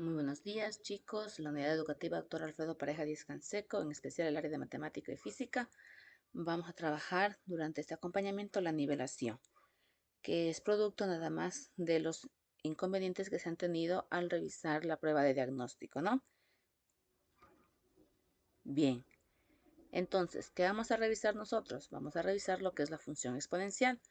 Muy buenos días, chicos. La unidad educativa Dr. Alfredo Pareja Díaz Canseco, en especial el área de matemática y física. Vamos a trabajar durante este acompañamiento la nivelación, que es producto nada más de los inconvenientes que se han tenido al revisar la prueba de diagnóstico, ¿no? Bien, entonces, ¿qué vamos a revisar nosotros? Vamos a revisar lo que es la función exponencial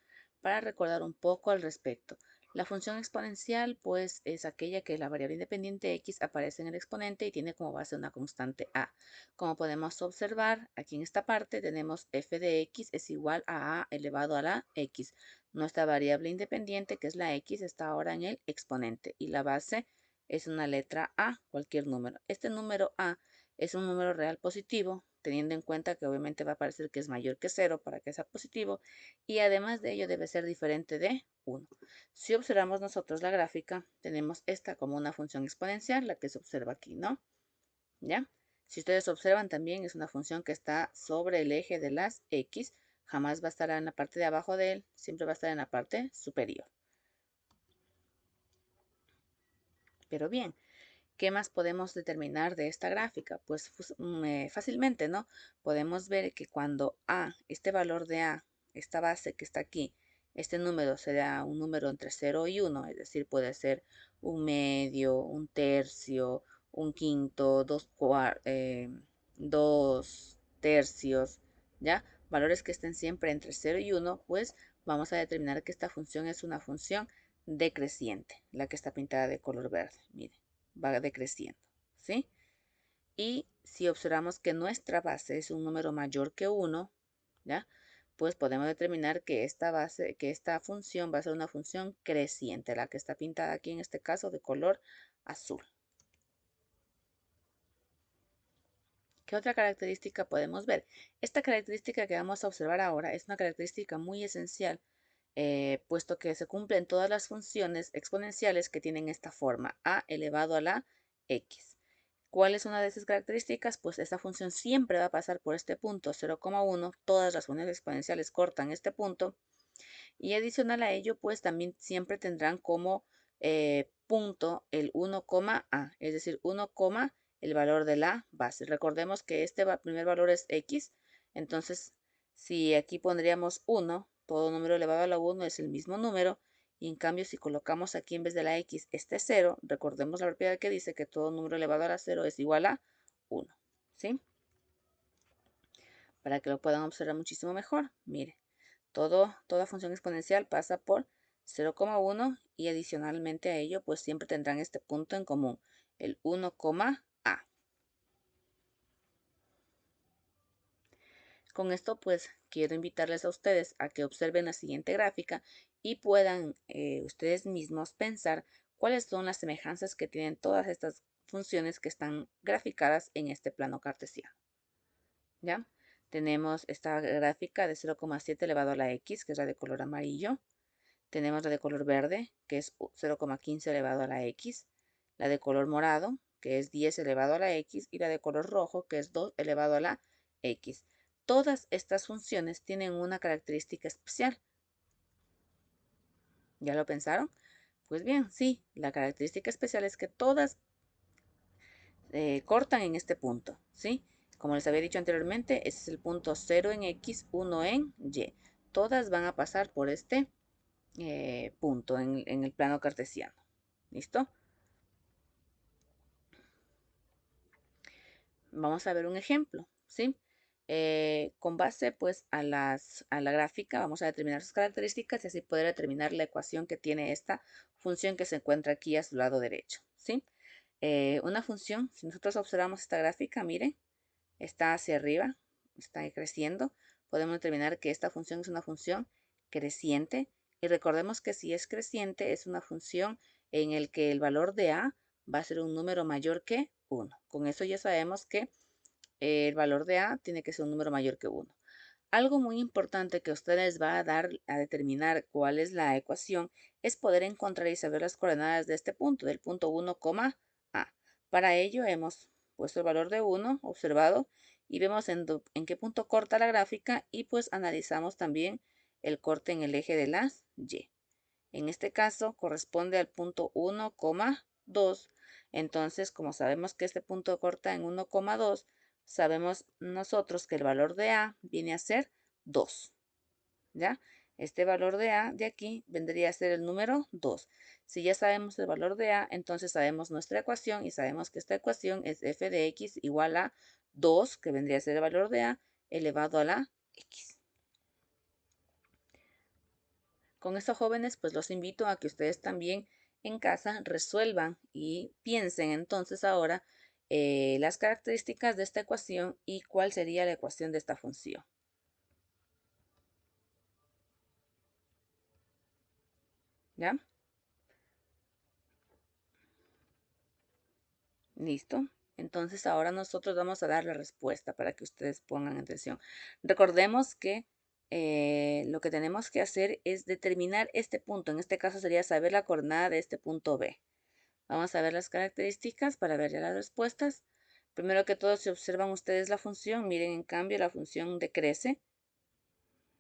para recordar un poco al respecto. La función exponencial, pues, es aquella que la variable independiente x aparece en el exponente y tiene como base una constante a. Como podemos observar, aquí en esta parte tenemos f de x es igual a elevado a la x. Nuestra variable independiente, que es la x, está ahora en el exponente y la base es una letra a, cualquier número. Este número a es un número real positivo, teniendo en cuenta que obviamente va a parecer que es mayor que 0 para que sea positivo, y además de ello debe ser diferente de 1. Si observamos nosotros la gráfica, tenemos esta como una función exponencial, la que se observa aquí, ¿no? ¿Ya? Si ustedes observan también es una función que está sobre el eje de las x, jamás va a estar en la parte de abajo de él, siempre va a estar en la parte superior. Pero bien, ¿qué más podemos determinar de esta gráfica? Pues fácilmente, ¿no? Podemos ver que cuando a, este valor de a, esta base que está aquí, este número será un número entre 0 y 1, es decir, puede ser un medio, un tercio, un quinto, dos tercios, ¿ya? Valores que estén siempre entre 0 y 1, pues vamos a determinar que esta función es una función decreciente, la que está pintada de color verde, mire, va decreciendo, ¿sí? Y si observamos que nuestra base es un número mayor que 1, ¿ya? Pues podemos determinar que esta función va a ser una función creciente, la que está pintada aquí en este caso de color azul. ¿Qué otra característica podemos ver? Esta característica que vamos a observar ahora es una característica muy esencial, puesto que se cumplen todas las funciones exponenciales que tienen esta forma, a elevado a la x. ¿Cuál es una de esas características? Pues esta función siempre va a pasar por este punto 0,1. Todas las funciones exponenciales cortan este punto. Y adicional a ello, pues también siempre tendrán como punto el 1, a, es decir, 1, el valor de la base. Recordemos que este primer valor es x, entonces si aquí pondríamos 1, todo número elevado a la 1 es el mismo número, y en cambio si colocamos aquí en vez de la x este 0, recordemos la propiedad que dice que todo número elevado a la 0 es igual a 1, ¿sí? Para que lo puedan observar muchísimo mejor, mire. Toda función exponencial pasa por 0,1 y adicionalmente a ello, pues siempre tendrán este punto en común, el 1, a. Con esto, pues quiero invitarles a ustedes a que observen la siguiente gráfica y puedan ustedes mismos pensar cuáles son las semejanzas que tienen todas estas funciones que están graficadas en este plano cartesiano. ¿Ya? Tenemos esta gráfica de 0,7 elevado a la x, que es la de color amarillo. Tenemos la de color verde, que es 0,15 elevado a la x, la de color morado, que es 10 elevado a la x, y la de color rojo, que es 2 elevado a la x. Todas estas funciones tienen una característica especial. ¿Ya lo pensaron? Pues bien, sí, la característica especial es que todas cortan en este punto, ¿sí? Como les había dicho anteriormente, ese es el punto 0 en x, 1 en y. Todas van a pasar por este punto en el plano cartesiano. ¿Listo? Vamos a ver un ejemplo, ¿sí? Con base pues a la gráfica vamos a determinar sus características y así poder determinar la ecuación que tiene esta función que se encuentra aquí a su lado derecho, ¿sí? Una función, si nosotros observamos esta gráfica, miren, está hacia arriba, está creciendo, podemos determinar que esta función es una función creciente y recordemos que si es creciente es una función en el que el valor de a va a ser un número mayor que 1. Con eso ya sabemos que el valor de a tiene que ser un número mayor que 1. Algo muy importante que ustedes va a dar a determinar cuál es la ecuación es poder encontrar y saber las coordenadas de este punto, del punto 1, a. Para ello hemos puesto el valor de 1, observado, y vemos en qué punto corta la gráfica y pues analizamos también el corte en el eje de las y. En este caso corresponde al punto 1, 2. Entonces, como sabemos que este punto corta en 1,2, sabemos nosotros que el valor de A viene a ser 2, ¿ya? Este valor de A de aquí vendría a ser el número 2. Si ya sabemos el valor de A, entonces sabemos nuestra ecuación y sabemos que esta ecuación es f de x igual a 2, que vendría a ser el valor de A, elevado a la x. Con esto, jóvenes, pues los invito a que ustedes también en casa resuelvan y piensen entonces ahora las características de esta ecuación y cuál sería la ecuación de esta función. ¿Ya? Listo. Entonces ahora nosotros vamos a dar la respuesta para que ustedes pongan atención. Recordemos que lo que tenemos que hacer es determinar este punto. En este caso sería saber la coordenada de este punto B. Vamos a ver las características para ver ya las respuestas. Primero que todo, si observan ustedes la función, miren en cambio la función decrece,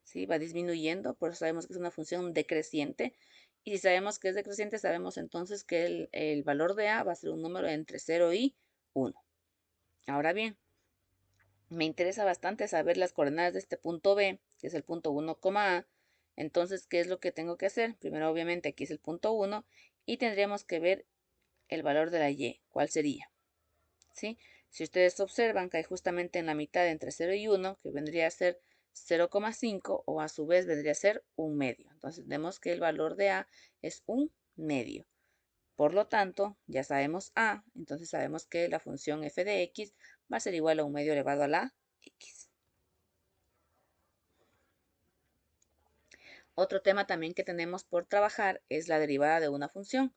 ¿sí? Va disminuyendo, por eso sabemos que es una función decreciente. Y si sabemos que es decreciente, sabemos entonces que el valor de A va a ser un número entre 0 y 1. Ahora bien, me interesa bastante saber las coordenadas de este punto B, que es el punto 1, A. Entonces, ¿qué es lo que tengo que hacer? Primero, obviamente, aquí es el punto 1 y tendríamos que ver el valor de la Y. ¿Cuál sería? ¿Sí? Si ustedes observan, cae justamente en la mitad entre 0 y 1, que vendría a ser 0,5 o a su vez vendría a ser un medio. Entonces vemos que el valor de A es un medio. Por lo tanto, ya sabemos A, entonces sabemos que la función f de x va a ser igual a un medio elevado a la x. Otro tema también que tenemos por trabajar es la derivada de una función.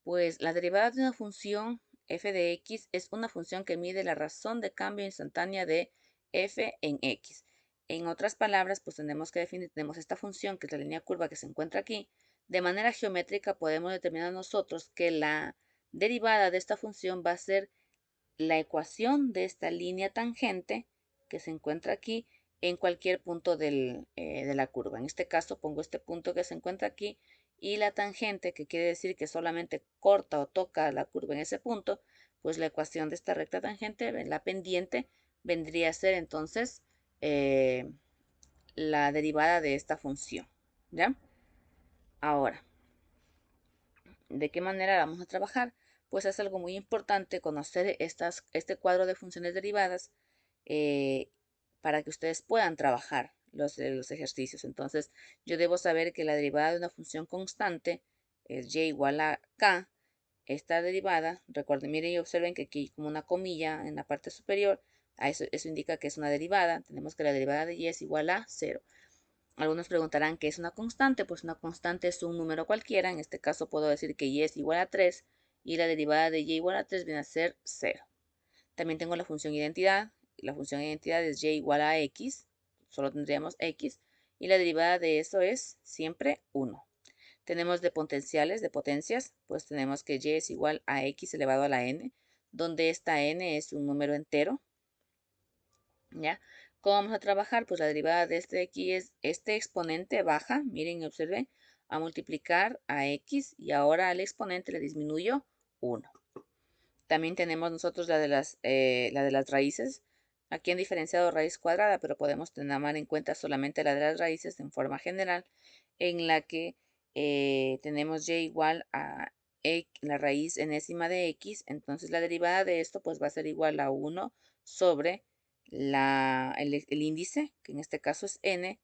Pues la derivada de una función f de x es una función que mide la razón de cambio instantánea de f en x. En otras palabras, pues tenemos que definir, tenemos esta función que es la línea curva que se encuentra aquí. De manera geométrica podemos determinar nosotros que la derivada de esta función va a ser la ecuación de esta línea tangente que se encuentra aquí en cualquier punto de la curva. En este caso pongo este punto que se encuentra aquí y la tangente, que quiere decir que solamente corta o toca la curva en ese punto, pues la ecuación de esta recta tangente, la pendiente, vendría a ser entonces la derivada de esta función. ¿Ya? Ahora, ¿de qué manera vamos a trabajar? Pues es algo muy importante conocer este cuadro de funciones derivadas eh, para que ustedes puedan trabajar los ejercicios. Entonces, yo debo saber que la derivada de una función constante es y igual a k. Esta derivada, recuerden, miren y observen que aquí hay como una comilla en la parte superior. Eso indica que es una derivada. Tenemos que la derivada de y es igual a 0. Algunos preguntarán qué es una constante. Pues una constante es un número cualquiera. En este caso puedo decir que y es igual a 3 y la derivada de y igual a 3 viene a ser 0. También tengo la función identidad. La función identidad es y igual a x. Solo tendríamos x. Y la derivada de eso es siempre 1. Tenemos de potenciales, de potencias. Pues tenemos que y es igual a x elevado a la n, donde esta n es un número entero. ¿Ya? ¿Cómo vamos a trabajar? Pues la derivada de este de aquí es este exponente baja, miren y observen, a multiplicar a x y ahora al exponente le disminuyo 1. También tenemos nosotros la de las raíces. Aquí han diferenciado raíz cuadrada, pero podemos tomar en cuenta solamente la de las raíces en forma general, en la que tenemos y igual a la raíz enésima de x. Entonces la derivada de esto pues va a ser igual a 1 sobre el índice, que en este caso es n,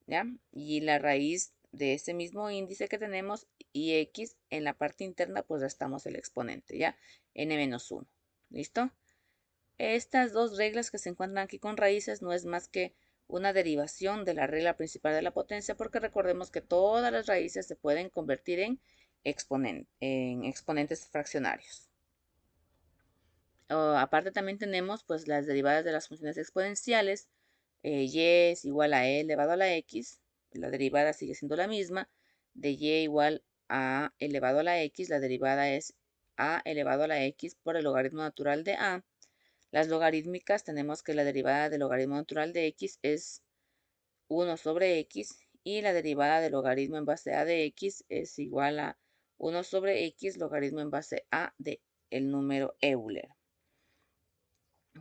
¿ya? Y la raíz de ese mismo índice que tenemos y x en la parte interna, pues restamos el exponente, ¿ya? n-1. ¿Listo? Estas dos reglas que se encuentran aquí con raíces no es más que una derivación de la regla principal de la potencia, porque recordemos que todas las raíces se pueden convertir en exponentes fraccionarios. Aparte también tenemos pues las derivadas de las funciones exponenciales. Y es igual a e elevado a la x, la derivada sigue siendo la misma. De y igual a elevado a la x, la derivada es a elevado a la x por el logaritmo natural de a. Las logarítmicas tenemos que la derivada del logaritmo natural de x es 1 sobre x y la derivada del logaritmo en base a de x es igual a 1 sobre x logaritmo en base a de el número Euler.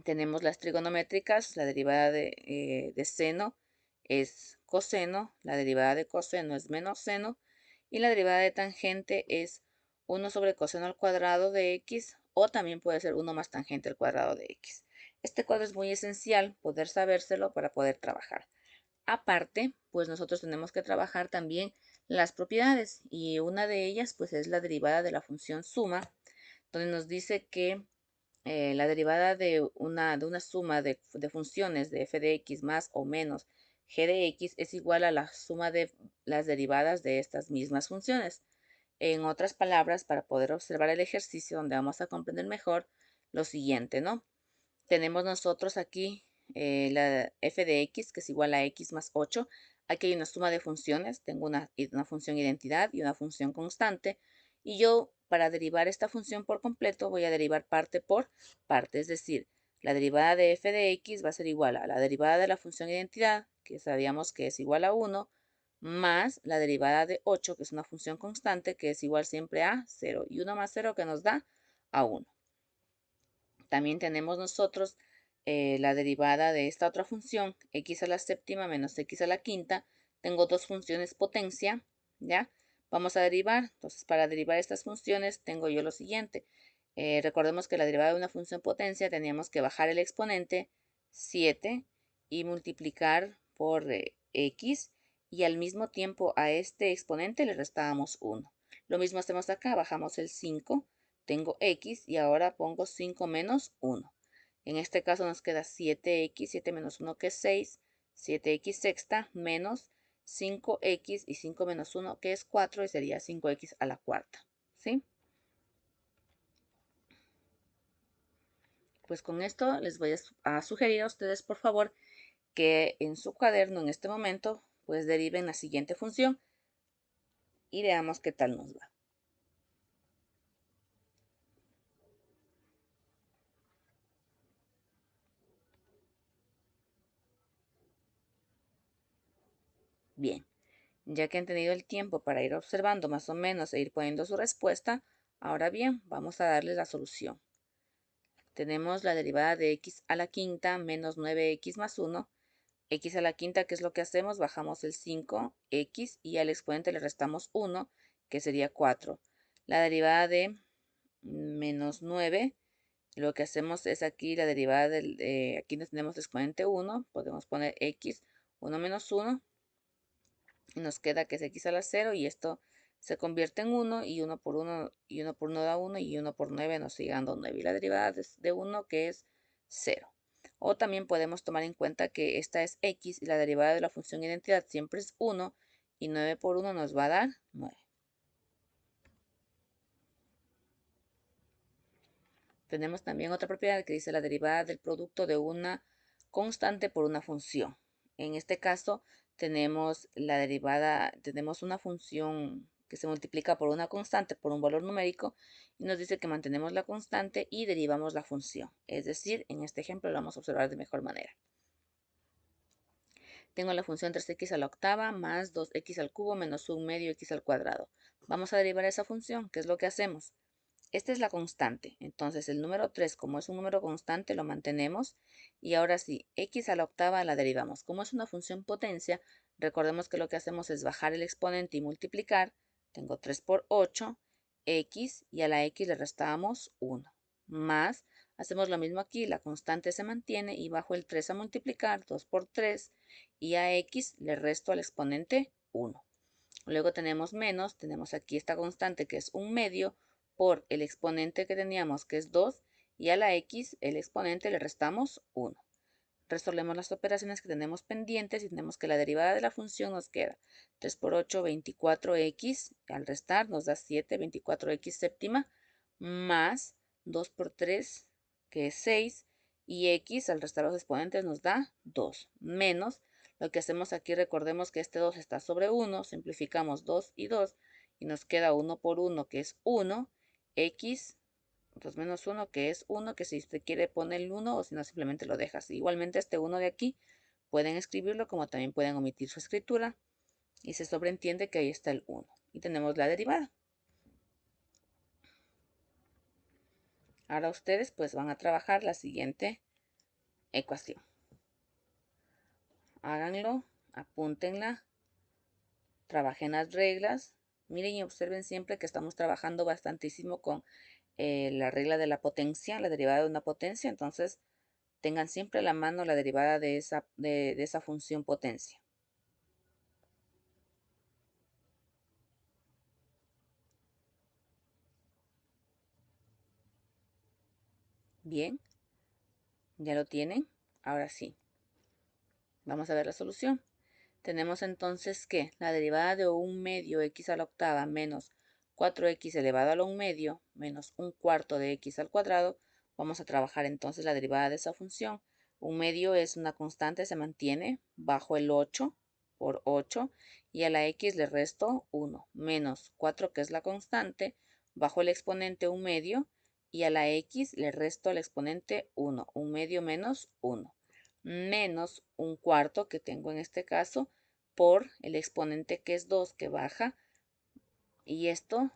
Tenemos las trigonométricas, la derivada de seno es coseno, la derivada de coseno es menos seno y la derivada de tangente es 1 sobre coseno al cuadrado de x o también puede ser 1 más tangente al cuadrado de x. Este cuadro es muy esencial poder sabérselo para poder trabajar. Aparte, pues nosotros tenemos que trabajar también las propiedades y una de ellas pues es la derivada de la función suma, donde nos dice que la derivada de una suma de funciones de f de x más o menos g de x es igual a la suma de las derivadas de estas mismas funciones. En otras palabras, para poder observar el ejercicio donde vamos a comprender mejor lo siguiente, ¿no? Tenemos nosotros aquí la f de x, que es igual a x más 8. Aquí hay una suma de funciones. Tengo una función identidad y una función constante. Y yo, para derivar esta función por completo, voy a derivar parte por parte. Es decir, la derivada de f de x va a ser igual a la derivada de la función identidad, que sabíamos que es igual a 1, más la derivada de 8, que es una función constante, que es igual siempre a 0. Y 1 más 0 que nos da a 1. También tenemos nosotros la derivada de esta otra función, x a la séptima menos x a la quinta. Tengo dos funciones potencia, ¿ya? Vamos a derivar. Entonces, para derivar estas funciones, tengo yo lo siguiente. Recordemos que la derivada de una función potencia teníamos que bajar el exponente 7 y multiplicar por x. Y al mismo tiempo a este exponente le restábamos 1. Lo mismo hacemos acá, bajamos el 5. Tengo x y ahora pongo 5 menos 1. En este caso nos queda 7x, 7 menos 1 que es 6, 7x sexta menos 5x y 5 menos 1 que es 4 y sería 5x a la cuarta. ¿Sí? Pues con esto les voy a sugerir a ustedes, por favor, que en su cuaderno en este momento, pues deriven la siguiente función y veamos qué tal nos va. Bien, ya que han tenido el tiempo para ir observando más o menos e ir poniendo su respuesta, ahora bien, vamos a darle la solución. Tenemos la derivada de x a la quinta menos 9x más 1. X a la quinta, ¿qué es lo que hacemos? Bajamos el 5x y al exponente le restamos 1, que sería 4. La derivada de menos 9, lo que hacemos es aquí la derivada aquí tenemos exponente 1, podemos poner x, 1 menos 1, y nos queda que es x a la 0 y esto se convierte en 1 y 1 por 1 y 1 por 1 da 1 y 1 por 9 nos sigue dando 9 y la derivada de 1 que es 0. O también podemos tomar en cuenta que esta es x y la derivada de la función identidad siempre es 1 y 9 por 1 nos va a dar 9. Tenemos también otra propiedad que dice la derivada del producto de una constante por una función. En este caso tenemos la derivada, tenemos una función que se multiplica por una constante por un valor numérico y nos dice que mantenemos la constante y derivamos la función. Es decir, en este ejemplo lo vamos a observar de mejor manera. Tengo la función 3x a la octava más 2x al cubo menos 1 medio x al cuadrado. Vamos a derivar esa función. ¿Qué es lo que hacemos? Esta es la constante. Entonces el número 3, como es un número constante, lo mantenemos. Y ahora sí, x a la octava la derivamos. Como es una función potencia, recordemos que lo que hacemos es bajar el exponente y multiplicar. Tengo 3 por 8, x, y a la x le restamos 1. Más, hacemos lo mismo aquí, la constante se mantiene y bajo el 3 a multiplicar, 2 por 3, y a x le resto al exponente 1. Luego tenemos menos, tenemos aquí esta constante que es 1 medio por el exponente que teníamos que es 2 y a la x el exponente le restamos 1. Resolvemos las operaciones que tenemos pendientes y tenemos que la derivada de la función nos queda 3 por 8, 24x, al restar nos da 7, 24x séptima, más 2 por 3, que es 6, y x al restar los exponentes nos da 2, menos, lo que hacemos aquí, recordemos que este 2 está sobre 1, simplificamos 2 y 2, y nos queda 1 por 1, que es 1, x 2 menos 1, que es 1, que si usted quiere poner el 1 o si no simplemente lo deja así. Igualmente este 1 de aquí pueden escribirlo como también pueden omitir su escritura y se sobreentiende que ahí está el 1. Y tenemos la derivada. Ahora ustedes pues van a trabajar la siguiente ecuación. Háganlo, apúntenla, trabajen las reglas. Miren y observen siempre que estamos trabajando bastantísimo con la regla de la potencia, la derivada de una potencia. Entonces tengan siempre a la mano la derivada de esa función potencia. Bien, ya lo tienen. Ahora sí, vamos a ver la solución. Tenemos entonces que la derivada de un medio x a la octava menos 4x elevado a la 1 medio menos un cuarto de x al cuadrado. Vamos a trabajar entonces la derivada de esa función. Un medio es una constante, se mantiene bajo el 8 por 8 y a la x le resto 1 menos 4 que es la constante bajo el exponente 1 medio y a la x le resto el exponente 1, 1 medio menos 1 menos un cuarto que tengo en este caso por el exponente que es 2 que baja y esto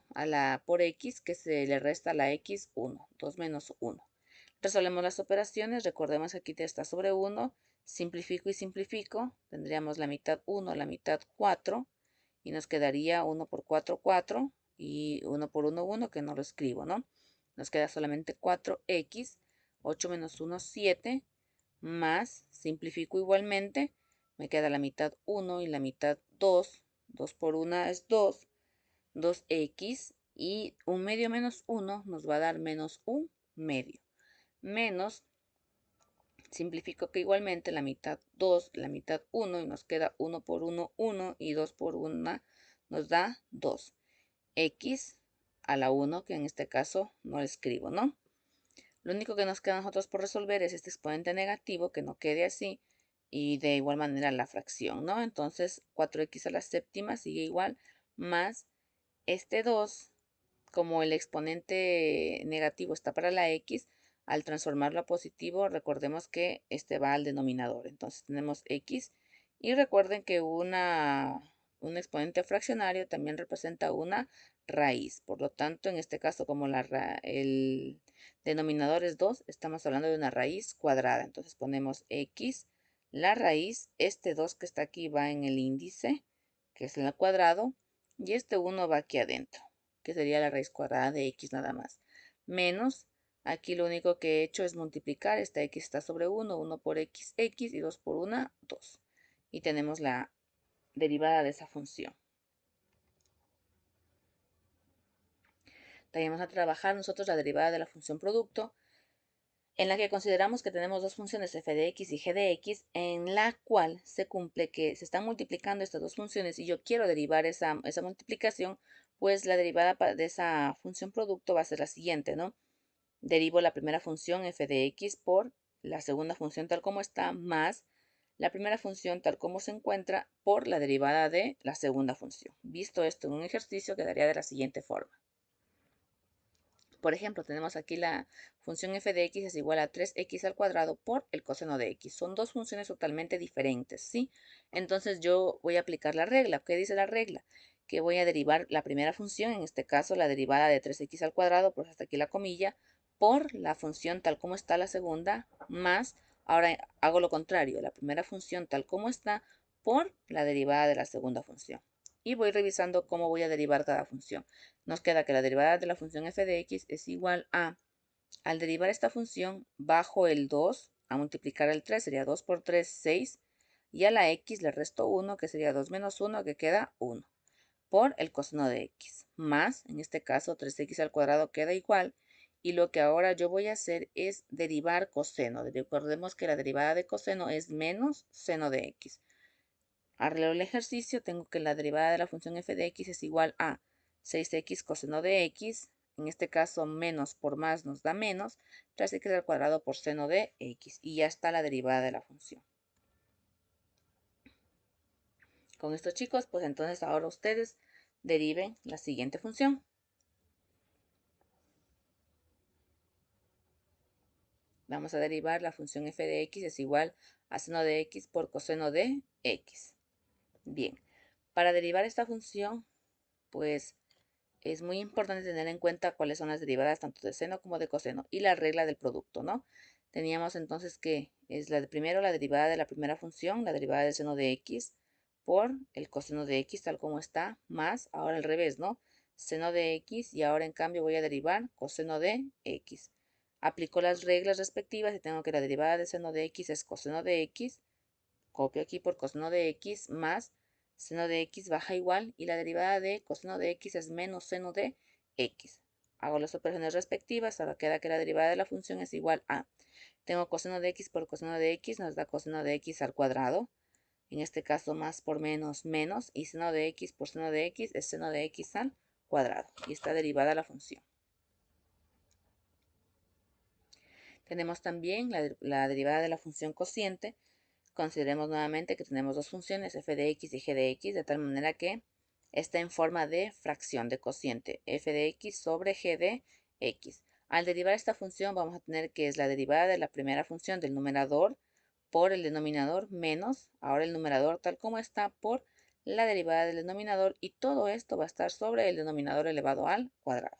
por x que se le resta a la x 1, 2 menos 1. Resolvemos las operaciones, recordemos que aquí está sobre 1, simplifico y simplifico, tendríamos la mitad 1, la mitad 4 y nos quedaría 1 por 4, 4 y 1 por 1, 1 que no lo escribo, ¿no? Nos queda solamente 4x, 8 menos 1, 7, más, simplifico igualmente, me queda la mitad 1 y la mitad 2, 2 por 1 es 2, 2x y 1 medio menos 1 nos va a dar menos 1 medio, menos, simplifico que igualmente la mitad 2, la mitad 1 y nos queda 1 por 1, 1 y 2 por 1 nos da 2. X a la 1 que en este caso no lo escribo, ¿no? Lo único que nos queda a nosotros por resolver es este exponente negativo, que no quede así, y de igual manera la fracción, ¿no? Entonces 4x a la séptima sigue igual, más este 2, como el exponente negativo está para la x, al transformarlo a positivo, recordemos que este va al denominador. Entonces tenemos x, y recuerden que un exponente fraccionario también representa una raíz. Por lo tanto, en este caso, como el denominador es 2, estamos hablando de una raíz cuadrada. Entonces ponemos x, la raíz, este 2 que está aquí va en el índice, que es el cuadrado, y este 1 va aquí adentro, que sería la raíz cuadrada de x nada más. Menos, aquí lo único que he hecho es multiplicar, esta x está sobre 1, 1 por x, x y 2 por 1, 2. Y tenemos la derivada de esa función. También vamos a trabajar nosotros la derivada de la función producto, en la que consideramos que tenemos dos funciones f de x y g de x, en la cual se cumple que se están multiplicando estas dos funciones y yo quiero derivar esa multiplicación, pues la derivada de esa función producto va a ser la siguiente, ¿no? Derivo la primera función f de x por la segunda función tal como está, más la primera función tal como se encuentra por la derivada de la segunda función. Visto esto en un ejercicio, quedaría de la siguiente forma. Por ejemplo, tenemos aquí la función f de x es igual a 3x al cuadrado por el coseno de x. Son dos funciones totalmente diferentes, ¿sí? Entonces yo voy a aplicar la regla. ¿Qué dice la regla? Que voy a derivar la primera función, en este caso la derivada de 3x al cuadrado, pues hasta aquí la comilla, por la función tal como está la segunda, más, ahora hago lo contrario, la primera función tal como está por la derivada de la segunda función. Y voy revisando cómo voy a derivar cada función. Nos queda que la derivada de la función f de x es igual a, al derivar esta función, bajo el 2, a multiplicar el 3, sería 2 por 3, 6, y a la x le resto 1, que sería 2 menos 1, que queda 1, por el coseno de x, más, en este caso, 3x al cuadrado queda igual, y lo que ahora yo voy a hacer es derivar coseno. Recordemos que la derivada de coseno es menos seno de x. Arreglo el ejercicio, tengo que la derivada de la función f de x es igual a 6x coseno de x, en este caso menos por más nos da menos, 3x al cuadrado por seno de x, y ya está la derivada de la función. Con esto, chicos, pues entonces ahora ustedes deriven la siguiente función. Vamos a derivar la función f de x es igual a seno de x por coseno de x. Bien, para derivar esta función, pues es muy importante tener en cuenta cuáles son las derivadas tanto de seno como de coseno y la regla del producto, ¿no? Teníamos entonces que es primero la derivada de la primera función, la derivada del seno de x por el coseno de x tal como está, más, ahora al revés, ¿no? Seno de x y ahora en cambio voy a derivar coseno de x. Aplico las reglas respectivas y tengo que la derivada del seno de x es coseno de x, copio aquí por coseno de x más seno de x baja igual y la derivada de coseno de x es menos seno de x. Hago las operaciones respectivas, ahora queda que la derivada de la función es igual a, tengo coseno de x por coseno de x, nos da coseno de x al cuadrado, en este caso más por menos, menos, y seno de x por seno de x es seno de x al cuadrado, y está derivada la función. Tenemos también la derivada de la función cociente. Consideremos nuevamente que tenemos dos funciones, f de x y g de x, de tal manera que está en forma de fracción de cociente, f de x sobre g de x. Al derivar esta función vamos a tener que es la derivada de la primera función del numerador por el denominador menos, ahora el numerador tal como está, por la derivada del denominador, y todo esto va a estar sobre el denominador elevado al cuadrado.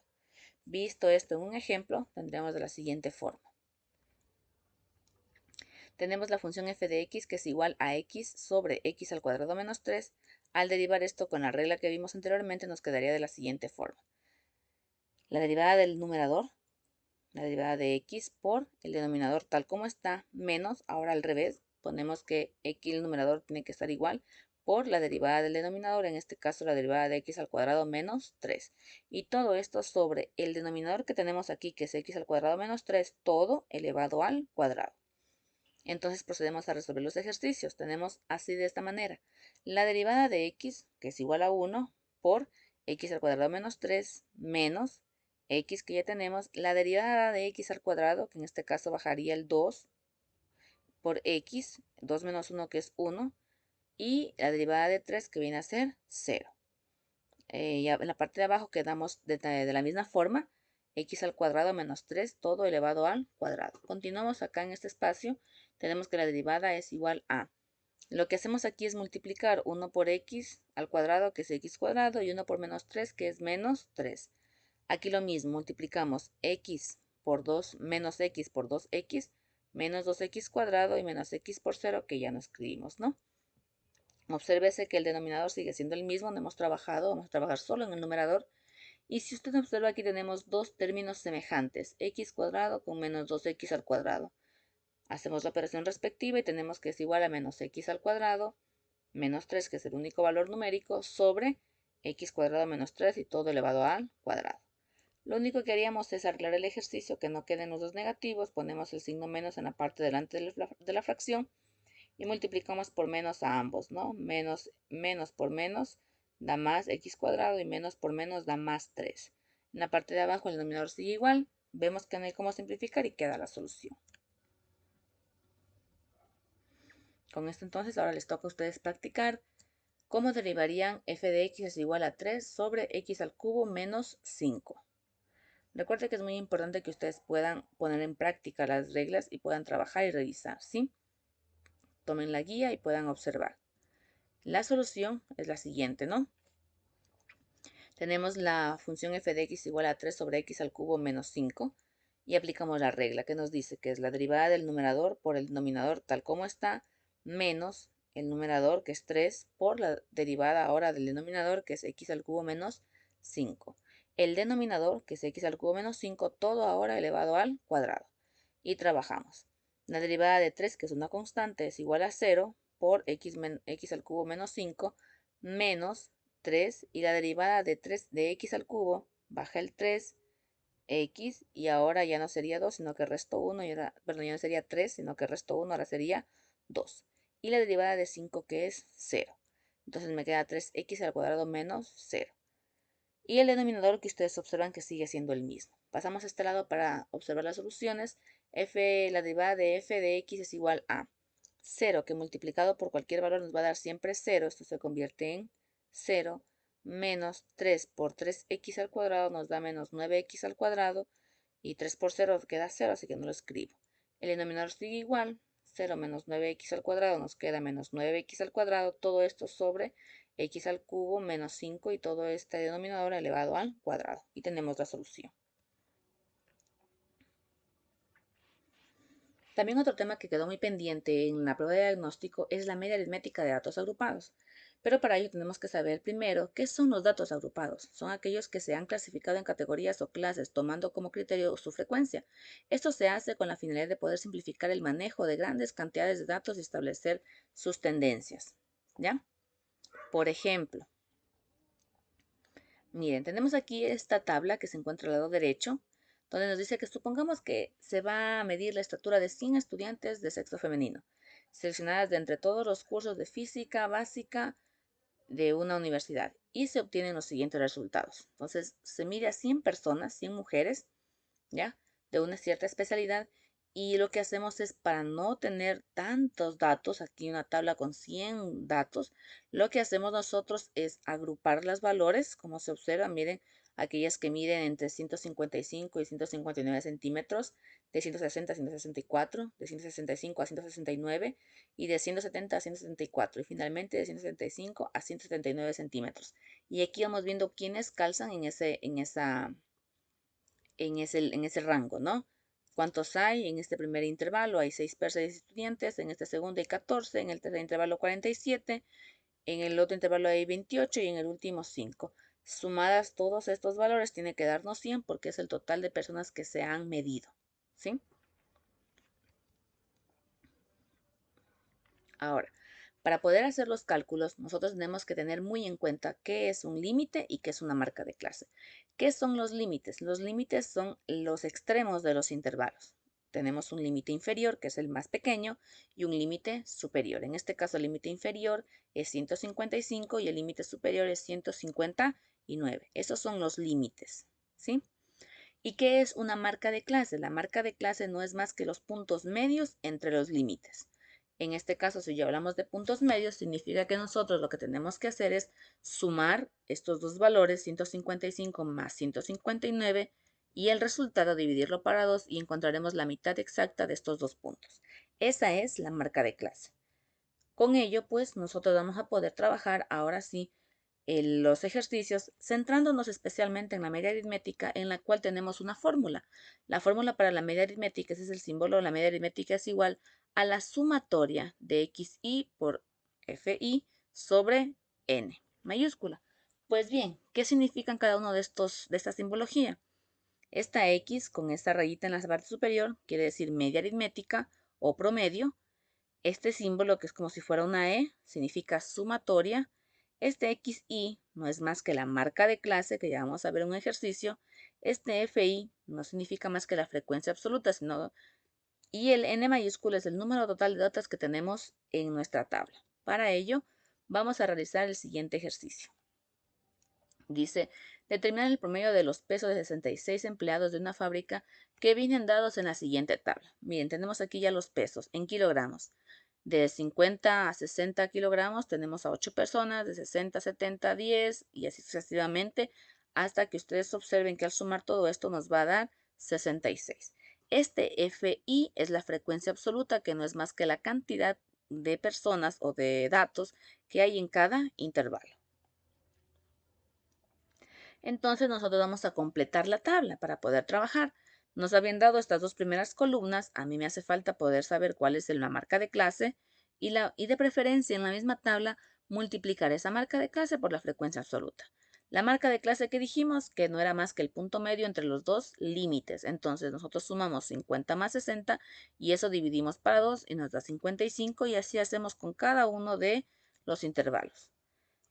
Visto esto en un ejemplo, tendremos de la siguiente forma. Tenemos la función f de x que es igual a x sobre x al cuadrado menos 3. Al derivar esto con la regla que vimos anteriormente nos quedaría de la siguiente forma. La derivada del numerador, la derivada de x por el denominador tal como está, menos, ahora al revés, ponemos que x, el numerador tiene que estar igual, por la derivada del denominador, en este caso la derivada de x al cuadrado menos 3. Y todo esto sobre el denominador que tenemos aquí, que es x al cuadrado menos 3, todo elevado al cuadrado. Entonces procedemos a resolver los ejercicios. Tenemos así de esta manera. La derivada de x, que es igual a 1, por x al cuadrado menos 3, menos x que ya tenemos. La derivada de x al cuadrado, que en este caso bajaría el 2, por x, 2 menos 1 que es 1, y la derivada de 3 que viene a ser 0. Ya en la parte de abajo quedamos de la misma forma, x al cuadrado menos 3, todo elevado al cuadrado. Continuamos acá en este espacio, tenemos que la derivada es igual a, lo que hacemos aquí es multiplicar 1 por x al cuadrado, que es x cuadrado, y 1 por menos 3, que es menos 3. Aquí lo mismo, multiplicamos x por 2 menos x por 2x, menos 2x cuadrado y menos x por 0, que ya no escribimos, ¿no? Obsérvese que el denominador sigue siendo el mismo, no hemos trabajado, vamos a trabajar solo en el numerador. Y si usted observa aquí tenemos dos términos semejantes, x cuadrado con menos 2x al cuadrado. Hacemos la operación respectiva y tenemos que es igual a menos x al cuadrado, menos 3, que es el único valor numérico, sobre x cuadrado menos 3 y todo elevado al cuadrado. Lo único que haríamos es arreglar el ejercicio, que no queden los dos negativos, ponemos el signo menos en la parte delante de la fracción, y multiplicamos por menos a ambos, ¿no? Menos por menos da más x cuadrado y menos por menos da más 3. En la parte de abajo el denominador sigue igual, vemos que no hay cómo simplificar y queda la solución. Con esto entonces ahora les toca a ustedes practicar cómo derivarían f de x es igual a 3 sobre x al cubo menos 5. Recuerden que es muy importante que ustedes puedan poner en práctica las reglas y puedan trabajar y revisar, ¿sí? Tomen la guía y puedan observar. La solución es la siguiente, ¿no? Tenemos la función f de x igual a 3 sobre x al cubo menos 5 y aplicamos la regla que nos dice que es la derivada del numerador por el denominador tal como está, menos el numerador que es 3 por la derivada ahora del denominador que es x al cubo menos 5. El denominador que es x al cubo menos 5, todo ahora elevado al cuadrado. Y trabajamos. La derivada de 3, que es una constante, es igual a 0 por x al cubo menos 5 menos 3, y la derivada de 3 de x al cubo baja el 3, x, y ahora ya no sería 2, sino que resto 1, y ahora, perdón, ya no sería 3, sino que resto 1, ahora sería 2. Y la derivada de 5 que es 0. Entonces me queda 3x al cuadrado menos 0. Y el denominador que ustedes observan que sigue siendo el mismo. Pasamos a este lado para observar las soluciones. La derivada de f de x es igual a 0, que multiplicado por cualquier valor nos va a dar siempre 0. Esto se convierte en 0, menos 3 por 3x al cuadrado nos da menos 9x al cuadrado, y 3 por 0 queda 0, así que no lo escribo. El denominador sigue igual, 0 menos 9x al cuadrado nos queda menos 9x al cuadrado, todo esto sobre x al cubo menos 5 y todo este denominador elevado al cuadrado. Y tenemos la solución. También otro tema que quedó muy pendiente en la prueba de diagnóstico es la media aritmética de datos agrupados. Pero para ello tenemos que saber primero qué son los datos agrupados. Son aquellos que se han clasificado en categorías o clases tomando como criterio su frecuencia. Esto se hace con la finalidad de poder simplificar el manejo de grandes cantidades de datos y establecer sus tendencias. ¿Ya? Por ejemplo, miren, tenemos aquí esta tabla que se encuentra al lado derecho, donde nos dice que supongamos que se va a medir la estatura de 100 estudiantes de sexo femenino, seleccionadas de entre todos los cursos de física básica de una universidad, y se obtienen los siguientes resultados. Entonces, se mide a 100 personas, 100 mujeres, ¿ya? De una cierta especialidad, y lo que hacemos es, para no tener tantos datos, aquí una tabla con 100 datos, lo que hacemos nosotros es agrupar los valores, como se observa, miren, aquellas que miden entre 155 y 159 centímetros, de 160 a 164, de 165 a 169 y de 170 a 174 y finalmente de 175 a 179 centímetros. Y aquí vamos viendo quiénes calzan en ese rango, ¿no? ¿Cuántos hay? En este primer intervalo hay 6 estudiantes, en este segundo hay 14, en el tercer intervalo 47, en el otro intervalo hay 28 y en el último 5. Sumadas todos estos valores tiene que darnos 100 porque es el total de personas que se han medido, ¿sí? Ahora, para poder hacer los cálculos, nosotros tenemos que tener muy en cuenta qué es un límite y qué es una marca de clase. ¿Qué son los límites? Los límites son los extremos de los intervalos. Tenemos un límite inferior, que es el más pequeño, y un límite superior. En este caso, el límite inferior es 155 y el límite superior es 159. Esos son los límites, ¿sí? ¿Y qué es una marca de clase? La marca de clase no es más que los puntos medios entre los límites. En este caso, si ya hablamos de puntos medios, significa que nosotros lo que tenemos que hacer es sumar estos dos valores, 155 más 159, y el resultado dividirlo para 2 y encontraremos la mitad exacta de estos dos puntos. Esa es la marca de clase. Con ello, pues, nosotros vamos a poder trabajar ahora sí los ejercicios, centrándonos especialmente en la media aritmética, en la cual tenemos una fórmula. La fórmula para la media aritmética, ese es el símbolo, la media aritmética es igual a la sumatoria de xi por fi sobre n mayúscula. Pues bien, ¿qué significan cada uno de esta simbología? Esta x con esta rayita en la parte superior quiere decir media aritmética o promedio. Este símbolo, que es como si fuera una E, significa sumatoria. Este XI no es más que la marca de clase, que ya vamos a ver en un ejercicio. Este FI no significa más que la frecuencia absoluta, y el N mayúsculo es el número total de datos que tenemos en nuestra tabla. Para ello, vamos a realizar el siguiente ejercicio. Dice, determinar el promedio de los pesos de 66 empleados de una fábrica que vienen dados en la siguiente tabla. Miren, tenemos aquí ya los pesos en kilogramos. De 50 a 60 kilogramos tenemos a 8 personas, de 60 a 70 a 10 y así sucesivamente, hasta que ustedes observen que al sumar todo esto nos va a dar 66. Este FI es la frecuencia absoluta, que no es más que la cantidad de personas o de datos que hay en cada intervalo. Entonces nosotros vamos a completar la tabla para poder trabajar. Nos habían dado estas dos primeras columnas, a mí me hace falta poder saber cuál es la marca de clase y de preferencia en la misma tabla multiplicar esa marca de clase por la frecuencia absoluta. La marca de clase que dijimos que no era más que el punto medio entre los dos límites. Entonces nosotros sumamos 50 más 60 y eso dividimos para 2 y nos da 55 y así hacemos con cada uno de los intervalos.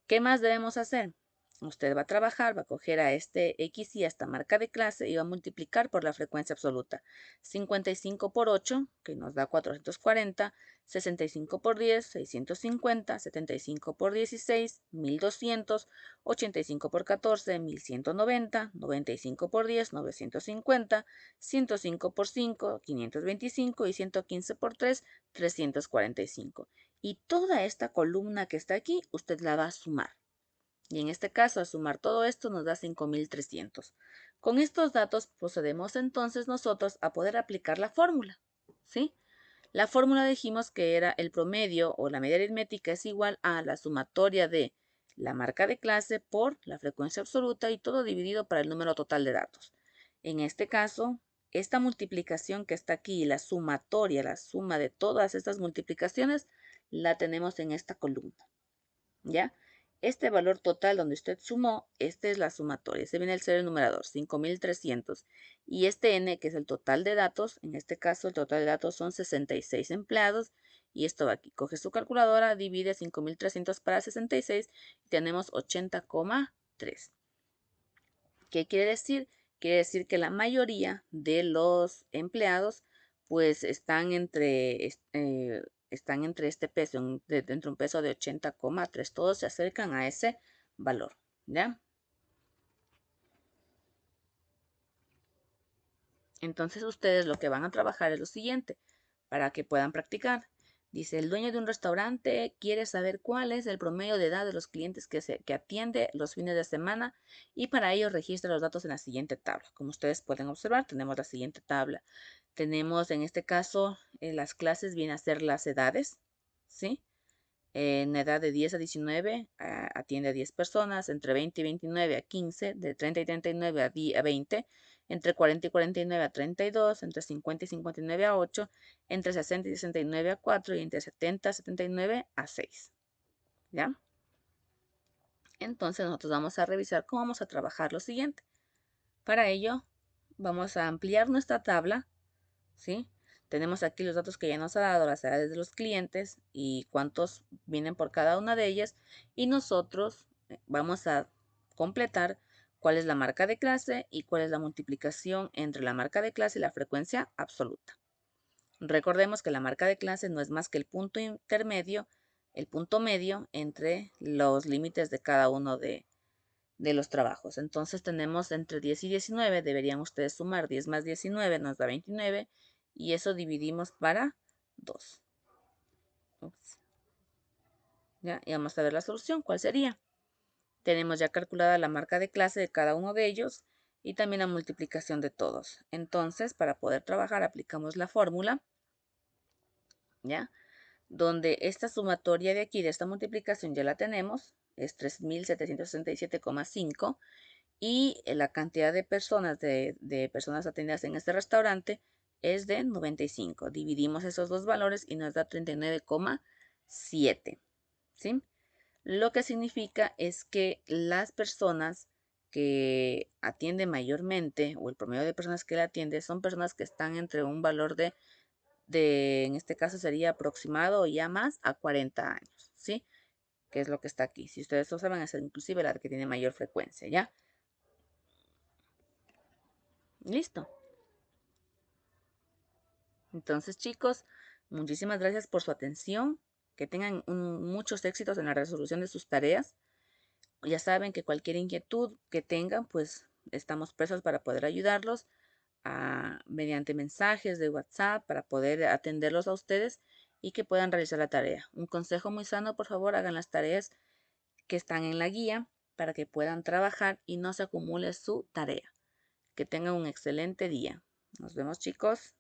¿Qué más debemos hacer? Usted va a trabajar, va a coger a este X y a esta marca de clase y va a multiplicar por la frecuencia absoluta. 55 por 8, que nos da 440, 65 por 10, 650, 75 por 16, 1200, 85 por 14, 1190, 95 por 10, 950, 105 por 5, 525 y 115 por 3, 345. Y toda esta columna que está aquí, usted la va a sumar. Y en este caso, al sumar todo esto, nos da 5.300. Con estos datos procedemos entonces nosotros a poder aplicar la fórmula, ¿sí? La fórmula dijimos que era el promedio o la media aritmética es igual a la sumatoria de la marca de clase por la frecuencia absoluta y todo dividido para el número total de datos. En este caso, esta multiplicación que está aquí, la sumatoria, la suma de todas estas multiplicaciones, la tenemos en esta columna, ¿ya? Este valor total donde usted sumó, esta es la sumatoria. Este viene a ser el numerador, 5.300. Y este n, que es el total de datos, en este caso el total de datos son 66 empleados. Y esto va aquí. Coge su calculadora, divide 5.300 para 66 y tenemos 80,3. ¿Qué quiere decir? Quiere decir que la mayoría de los empleados pues están entre este peso, entre un peso de 80,3. Todos se acercan a ese valor, ¿ya? Entonces ustedes lo que van a trabajar es lo siguiente, para que puedan practicar. Dice, el dueño de un restaurante quiere saber cuál es el promedio de edad de los clientes que atiende los fines de semana y para ello registra los datos en la siguiente tabla. Como ustedes pueden observar, tenemos la siguiente tabla. Tenemos en este caso las clases vienen a ser las edades, ¿sí? En edad de 10 a 19 atiende a 10 personas, entre 20 y 29 a 15, de 30 y 39 a 20, entre 40 y 49 a 32, entre 50 y 59 a 8, entre 60 y 69 a 4 y entre 70 y 79 a 6. ¿Ya? Entonces nosotros vamos a revisar cómo vamos a trabajar lo siguiente. Para ello vamos a ampliar nuestra tabla, ¿sí? Tenemos aquí los datos que ya nos ha dado, las edades de los clientes y cuántos vienen por cada una de ellas. Y nosotros vamos a completar cuál es la marca de clase y cuál es la multiplicación entre la marca de clase y la frecuencia absoluta. Recordemos que la marca de clase no es más que el punto intermedio, el punto medio entre los límites de cada uno de los trabajos. Entonces tenemos entre 10 y 19, deberían ustedes sumar 10 más 19 nos da 29 y eso dividimos para 2. Ups. ¿Ya? Y vamos a ver la solución, ¿cuál sería? Tenemos ya calculada la marca de clase de cada uno de ellos y también la multiplicación de todos. Entonces, para poder trabajar, aplicamos la fórmula, ¿ya? Donde esta sumatoria de aquí, de esta multiplicación, ya la tenemos, es 3.767,5. Y la cantidad de personas atendidas en este restaurante es de 95. Dividimos esos dos valores y nos da 39,7. ¿Sí? Lo que significa es que las personas que atiende mayormente, o el promedio de personas que la atiende, son personas que están entre un valor en este caso sería aproximado o ya más a 40 años, ¿sí? Que es lo que está aquí. Si ustedes lo saben, es inclusive la que tiene mayor frecuencia, ¿ya? Listo. Entonces, chicos, muchísimas gracias por su atención. Que tengan muchos éxitos en la resolución de sus tareas. Ya saben que cualquier inquietud que tengan, pues estamos presos para poder ayudarlos mediante mensajes de WhatsApp para poder atenderlos a ustedes y que puedan realizar la tarea. Un consejo muy sano, por favor, hagan las tareas que están en la guía para que puedan trabajar y no se acumule su tarea. Que tengan un excelente día. Nos vemos, chicos.